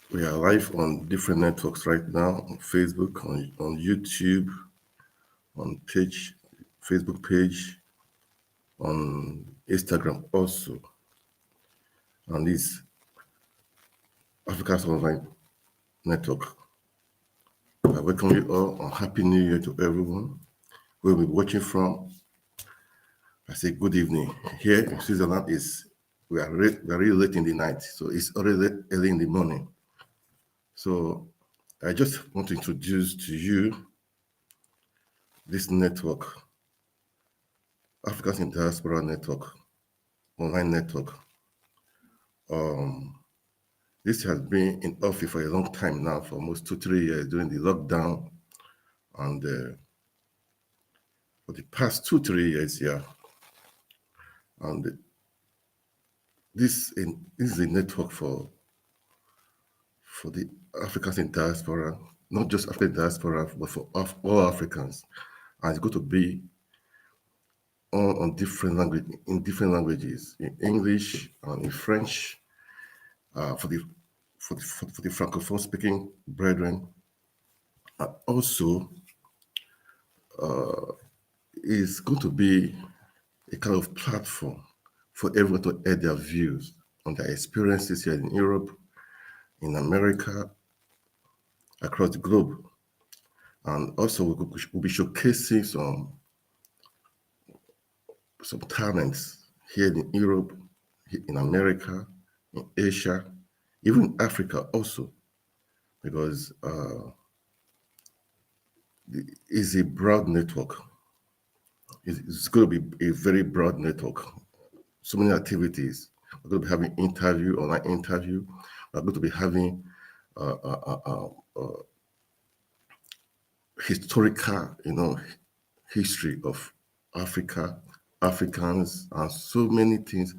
We are live on different networks right now, on Facebook, on YouTube, on Facebook page, on Instagram also, on this Africa's Online Network. I welcome you all on Happy New Year to everyone. Where we're watching from, I say good evening. Here in Switzerland we are really late in the night, so it's already early in the morning. So I just want to introduce to you this network, Africans in Diaspora Network, online network. This has been in office for a long time now, for almost 2-3 years during the lockdown, and for the past 2-3 years, yeah. And this is a network for the Africans in diaspora, not just African diaspora, but for all Africans, and it's going to be on different languages, in English and in French, for the francophone speaking brethren. And also, it's going to be a kind of platform for everyone to add their views on their experiences here in Europe, in America, across the globe. And also, we'll be showcasing some talents here in Europe, in America, in Asia, even Africa also, because it's a broad network. It's going to be a very broad network. So many activities. We're going to be having online interview. We're going to be having historical, history of Africa, Africans, and so many things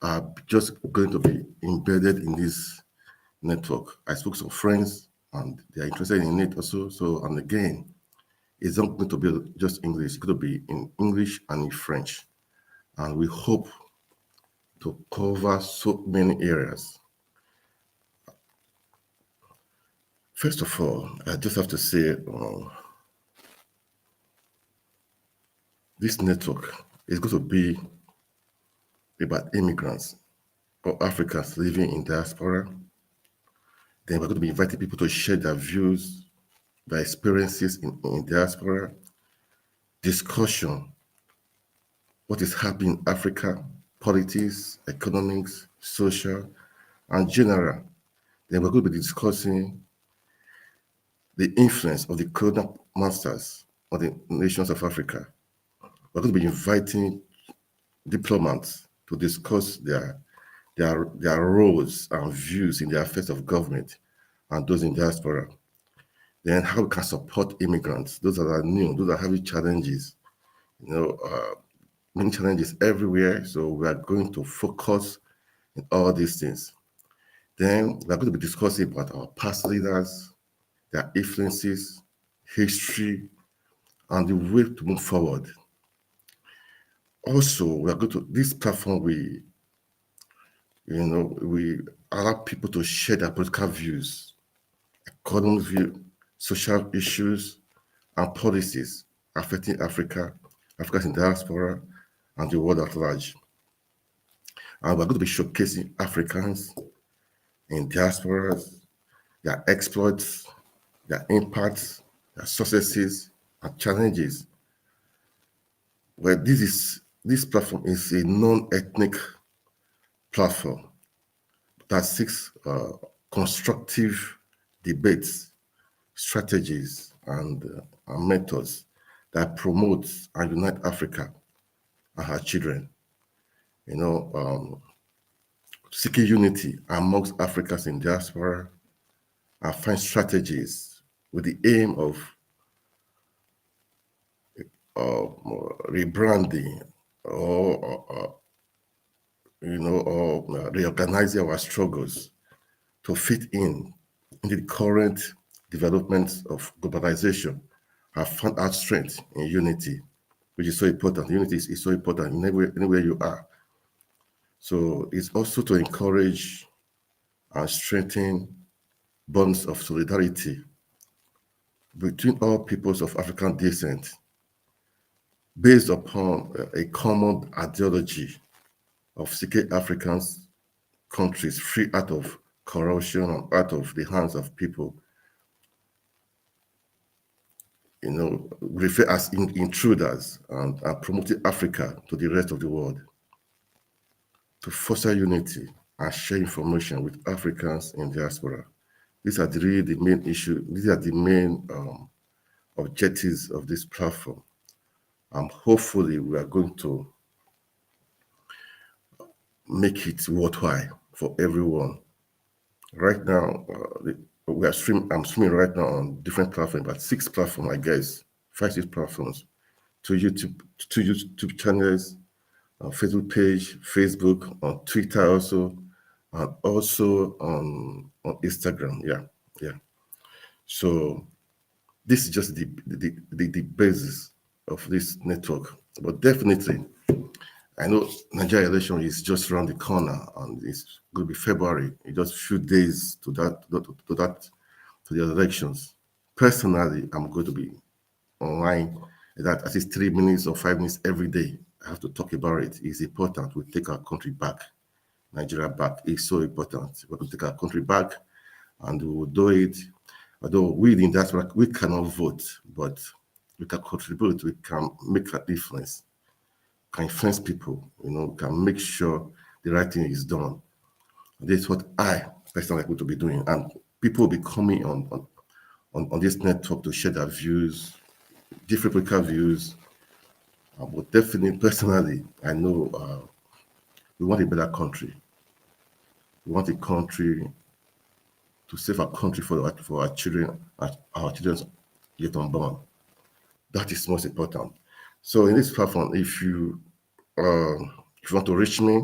are just going to be embedded in this network. I spoke to some friends and they are interested in it also. So, and again, it's not going to be just English, it's going to be in English and in French. And we hope to cover so many areas. First of all, I just have to say this network is going to be about immigrants or Africans living in diaspora. Then we're going to be inviting people to share their views, their experiences in diaspora, discussion, what is happening in Africa, politics, economics, social, and general. Then we're going to be discussing the influence of the colonial masters on the nations of Africa. We're going to be inviting diplomats to discuss their roles and views in the affairs of government and those in diaspora. Then how we can support immigrants, those that are new, those that are having challenges, many challenges everywhere. So we are going to focus on all these things. Then we're going to be discussing about our past leaders, their influences, history, and the way to move forward. Also, we are going to this platform. We allow people to share their political views, economic view, social issues, and policies affecting Africa, Africans in diaspora, and the world at large. And we're going to be showcasing Africans in diasporas, their exploits, their impacts, their successes, and challenges. Well, this platform is a non-ethnic platform that seeks constructive debates, strategies, and methods that promote and unite Africa and her children. Seeking unity amongst Africans in diaspora and find strategies with the aim of rebranding or reorganizing our struggles to fit in the current developments of globalization. Have found our strength in unity, which is so important. Unity is so important anywhere you are. So it's also to encourage and strengthen bonds of solidarity between all peoples of African descent based upon a common ideology of seeking Africans countries free out of corruption and out of the hands of people, refer as intruders and promoting Africa to the rest of the world to foster unity and share information with Africans in diaspora. These are really the main issue. These are the main objectives of this platform. Hopefully, we are going to make it worthwhile for everyone. Right now, I'm streaming right now on different platforms, about 6 platforms, I guess, 5, 6 platforms, two YouTube channels, Facebook page, Facebook, on Twitter also, and also on Instagram. Yeah. So this is just the basis of this network. But definitely, I know Nigeria election is just around the corner, and it's going to be February. It's just a few days to the elections. Personally, I'm going to be online that at least 3 minutes or 5 minutes every day. I have to talk about it. It's important. We take our country back, Nigeria back. It's so important. We will take our country back, and we will do it. Although we in diaspora, we cannot vote, but we can contribute. We can make a difference. Can influence people. Can make sure the right thing is done. This is what I personally want to be doing, and people will be coming on this network to share their views, different political views. But definitely, personally, I know we want a better country. We want a country to save our country for our children, our children's yet unborn. That is most important. So in this platform, if you want to reach me,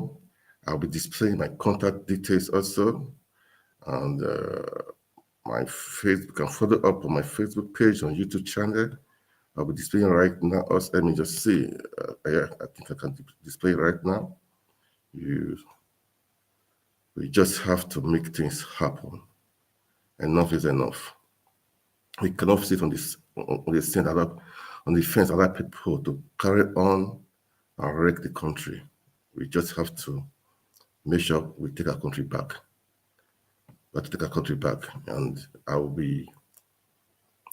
I'll be displaying my contact details also, and my Facebook. You can follow up on my Facebook page, on YouTube channel. I'll be displaying right now. Also, let me just see. Yeah, I think I can display right now. We just have to make things happen. Enough is enough. We cannot sit on the fence, allow people to carry on and wreck the country. We just have to make sure we take our country back. We have to take our country back, and I'll be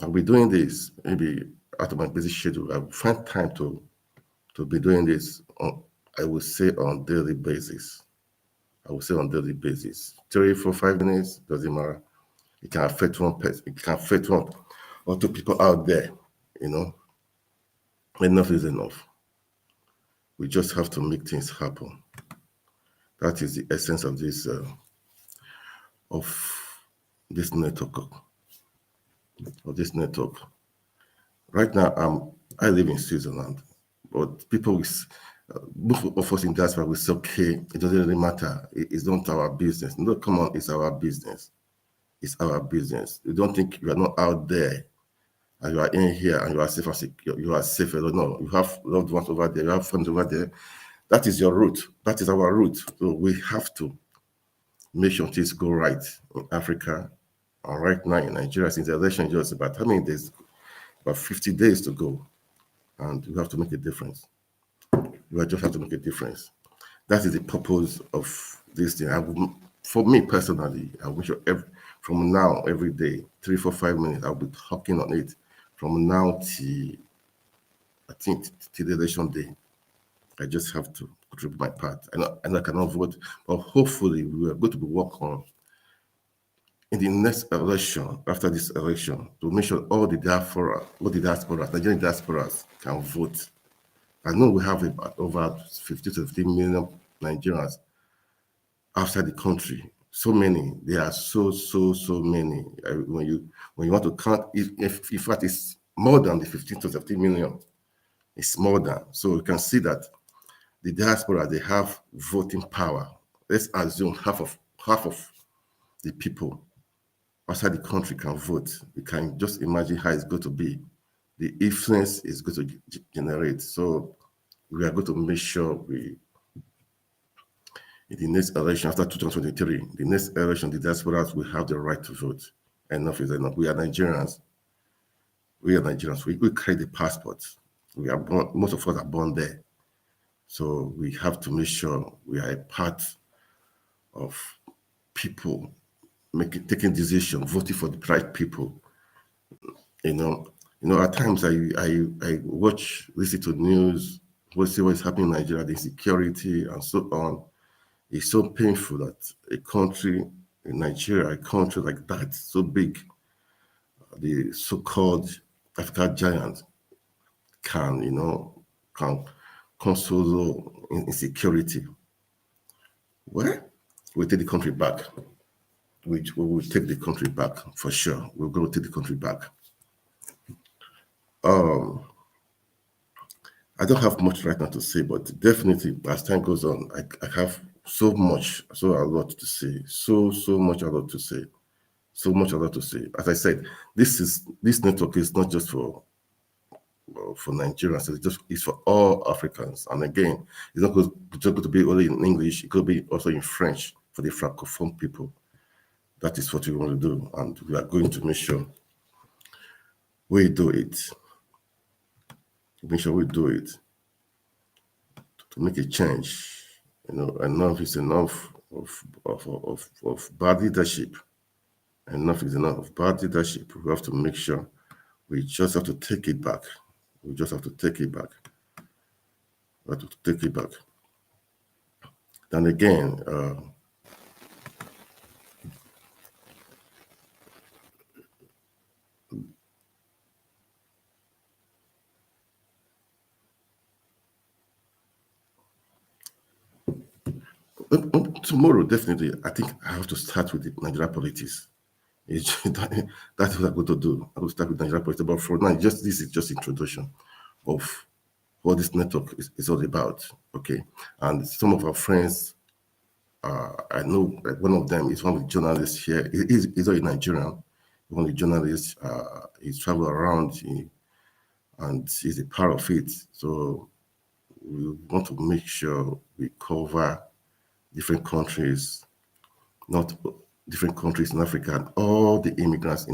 doing this maybe out of my busy schedule. I will find time to be doing this. I will say on daily basis. 3, 4, 5 minutes, doesn't matter. It can affect one person. It can affect one or 2 people out there. Enough is enough. We just have to make things happen. That is the essence of this network. Right now, I live in Switzerland, but people most of us in diaspora will say, okay, it doesn't really matter. It's not our business. No, come on, it's our business. It's our business. You don't think you are not out there and you are in here and you are safe and secure. You are safe. No, you have loved ones over there. You have friends over there. That is your route. That is our route. So we have to make sure things go right in Africa. And right now in Nigeria, since the election is just about how many days? About 50 days to go. And you have to make a difference. You just have to make a difference. That is the purpose of this thing. For me personally, I wish from now every day, 3, 4, 5 minutes, I'll be talking on it from now till the election day. I just have to contribute my part. And I cannot vote, but hopefully we are going to be working on in the next election, after this election, to make sure all the Nigerian diasporas can vote. I know we have about over 50 to 15 million Nigerians outside the country. So many. There are so many. When you want to count, in fact, it's more than the 15 to 17 million. It's more than. So you can see that the diaspora, they have voting power. Let's assume half of the people outside the country can vote. You can just imagine how it's going to be. The influence is going to generate. So we are going to make sure in the next election, after 2023, the next election, the diasporas will have the right to vote. enough is enough. We are Nigerians. We carry the passports. We are born, most of us are born there. So we have to make sure we are a part of people taking decisions, voting for the right people. At times I watch, listen to news, see what's happening in Nigeria, the insecurity and so on. It's so painful that a country in Nigeria, a country like that, so big, the so-called African giant can cause so low insecurity. Well, we take the country back. We will take the country back for sure. We're going to take the country back. I don't have much right now to say, but definitely as time goes on, I have so a lot to say. So much a lot to say. So much a lot to say. As I said, this network is not just for Nigerians, it's for all Africans. And again, it's not just going to be only in English, it could be also in French for the Francophone people. That is what we want to do, and we are going to make sure we do it. Make sure we do it to make a change. Enough is enough of bad leadership. Enough is enough of bad leadership. We have to make sure we just have to take it back. We just have to take it back. We have to take it back. Then again, tomorrow, definitely, I think I have to start with the Nigeria politics. That's what I'm going to do. I will start with Nigeria politics. But for now, this is just introduction of what this network is all about. Okay, and some of our friends, I know like one of them is one of the journalists here. He's not a Nigerian. One of the journalists. He's traveled around, and he's a part of it. So we want to make sure we cover different countries, not different countries in Africa, and all the immigrants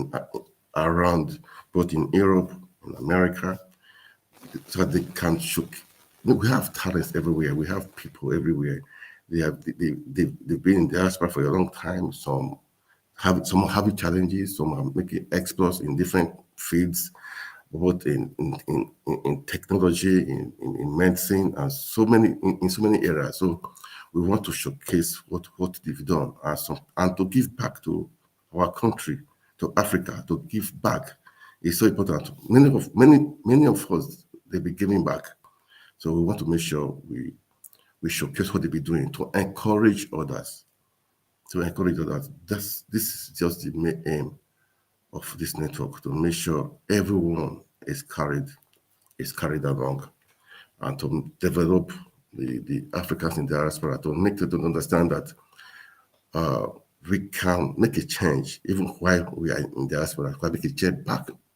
around, both in Europe, in America, so that they can show. We have talents everywhere. We have people everywhere. They've been in diaspora for a long time. Some having challenges. Some are making exploits in different fields, both in technology, in medicine, and in so many areas. So we want to showcase what they've done and to give back to our country, to Africa, to give back. It's so important. Many of us, they'll be giving back. So we want to make sure we showcase what they'll be doing to encourage others. This is just the main aim of this network, to make sure everyone is carried along, and to develop the Africans in diaspora, to make them understand that we can make a change even while we are in diaspora. We can make a change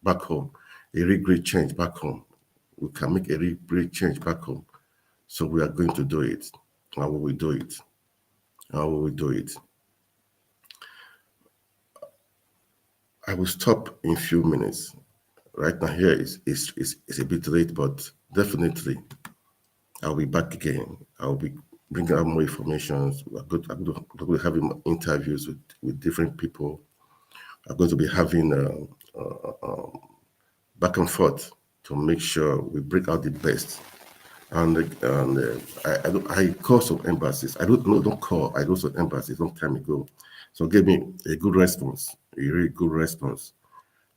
back home, a really great change back home. We can make a really great change back home. So we are going to do it. How will we do it? How will we do it? I will stop in a few minutes. Right now here is a bit late, but definitely I'll be back again. I'll be bringing out more information. I'm going to be having interviews with different people. I'm going to be having back and forth to make sure we bring out the best. And I call some embassies. I know some embassies long time ago. So gave me a good response, a really good response.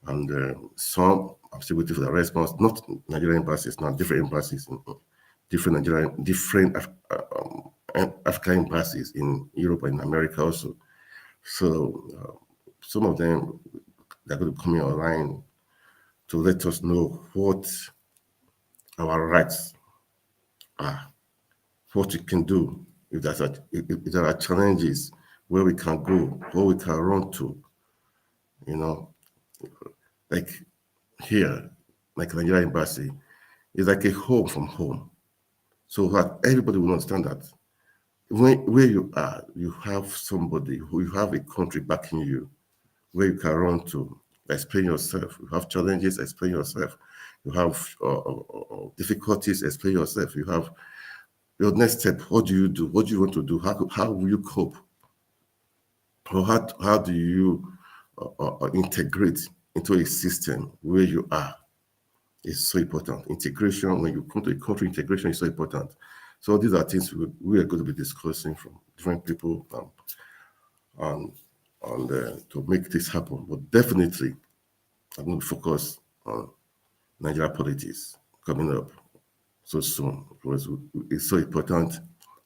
And some, I'm still waiting for the response. Not Nigerian embassies, not different embassies, different African embassies in Europe and America also. So some of them, they're going to come in online to let us know what our rights are, what we can do, if there are challenges, where we can go, where we can run to, like here, like the Nigerian embassy, is like a home from home. So that everybody will understand that where you are, you have somebody who, you have a country backing you. where you can run to, explain yourself. You have challenges, explain yourself. You have difficulties, explain yourself. You have your next step. What do you do? What do you want to do? How will you cope? Or how do you integrate into a system where you are? Is so important. Integration, when you come to a country, integration is so important. So these are things we are going to be discussing from different people to make this happen. But definitely, I'm going to focus on Nigeria politics coming up so soon because it's so important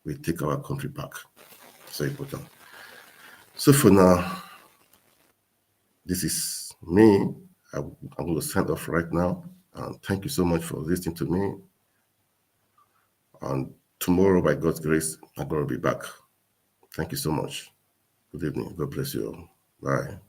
we take our country back. So important. So for now, this is me. I'm going to sign off right now. And thank you so much for listening to me. And tomorrow, by God's grace, I'm going to be back. Thank you so much. Good evening. God bless you all. Bye.